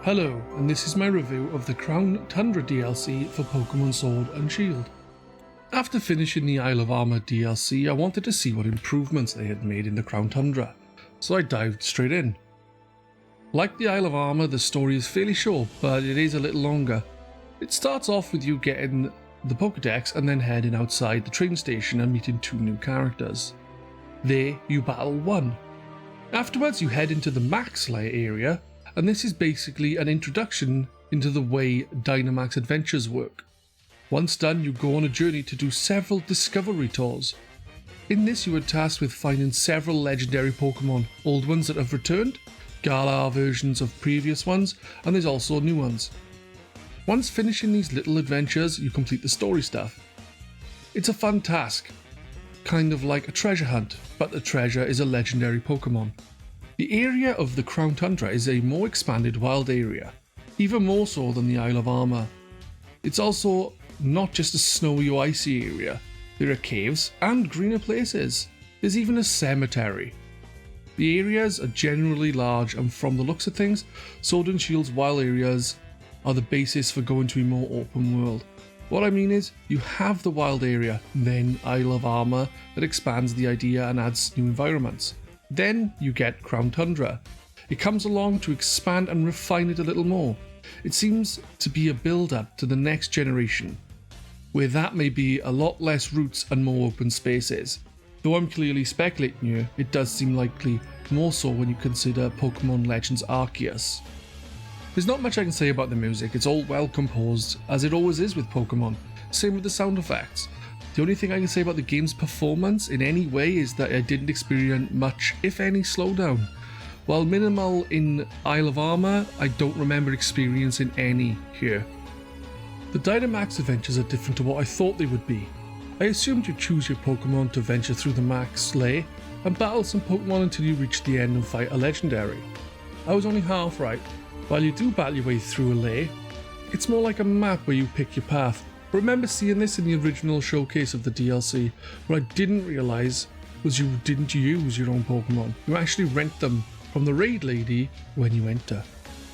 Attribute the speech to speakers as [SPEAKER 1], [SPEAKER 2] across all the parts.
[SPEAKER 1] Hello, and this is my review of the Crown Tundra DLC for Pokémon Sword and Shield. After finishing the Isle of Armor DLC, I wanted to see what improvements they had made in the Crown Tundra, so I dived straight in. Like the Isle of Armor, the story is fairly short, but it is a little longer. It starts off with you getting the Pokédex and then heading outside the train station and meeting two new characters. There, you battle one. Afterwards, you head into the Max Lair area, and this is basically an introduction into the way Dynamax adventures work. Once done, you go on a journey to do several discovery tours. In this, you are tasked with finding several legendary Pokemon, old ones that have returned, Galar versions of previous ones, and there's also new ones. Once finishing these little adventures, you complete the story stuff. It's a fun task, kind of like a treasure hunt, but the treasure is a legendary Pokemon. The area of the Crown Tundra is a more expanded wild area, even more so than the Isle of Armor. It's also not just a snowy or icy area. There are caves and greener places. There's even a cemetery. The areas are generally large, and from the looks of things, Sword and Shield's wild areas are the basis for going to a more open world. What I mean is, you have the wild area, then Isle of Armor that expands the idea and adds new environments. Then you get Crown Tundra. It comes along to expand and refine it a little more. It seems to be a build-up to the next generation, where that may be a lot less routes and more open spaces. Though I'm clearly speculating here, it does seem likely, more so when you consider Pokemon Legends Arceus. There's not much I can say about the music. It's all well composed, as it always is with Pokemon. Same with the sound effects. The only thing I can say about the game's performance in any way is that I didn't experience much, if any, slowdown. While minimal in Isle of Armor, I don't remember experiencing any here. The Dynamax adventures are different to what I thought they would be. I assumed you choose your Pokemon to venture through the Max Lair and battle some Pokemon until you reach the end and fight a legendary. I was only half right. While you do battle your way through a lair, it's more like a map where you pick your path. I remember seeing this in the original showcase of the DLC. What I didn't realise was you didn't use your own Pokemon. You actually rent them from the raid lady when you enter.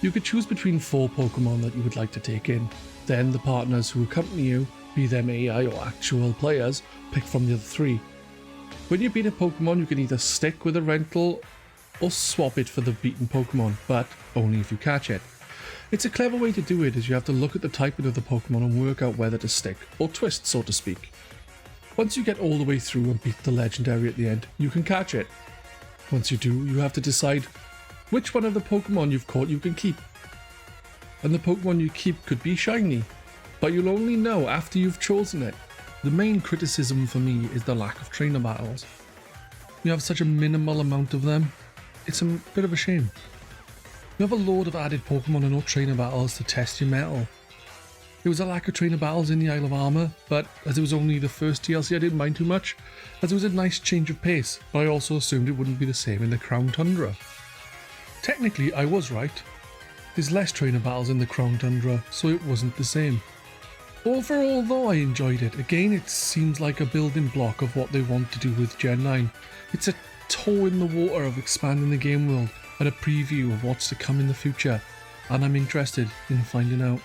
[SPEAKER 1] You could choose between 4 Pokemon that you would like to take in. Then the partners who accompany you, be them AI or actual players, pick from the other 3. When you beat a Pokemon, you can either stick with a rental or swap it for the beaten Pokemon, but only if you catch it. It's a clever way to do it, as you have to look at the typing of the Pokemon and work out whether to stick, or twist so to speak. Once you get all the way through and beat the legendary at the end, you can catch it. Once you do, you have to decide which one of the Pokemon you've caught you can keep. And the Pokemon you keep could be shiny, but you'll only know after you've chosen it. The main criticism for me is the lack of trainer battles. You have such a minimal amount of them, it's a bit of a shame. You have a load of added Pokemon and no trainer battles to test your mettle. There was a lack of trainer battles in the Isle of Armor, but as it was only the first DLC I didn't mind too much, as it was a nice change of pace, but I also assumed it wouldn't be the same in the Crown Tundra. Technically I was right. There's less trainer battles in the Crown Tundra, so it wasn't the same. Overall though, I enjoyed it. Again, it seems like a building block of what they want to do with Gen 9. It's a toe in the water of expanding the game world, and a preview of what's to come in the future, and I'm interested in finding out.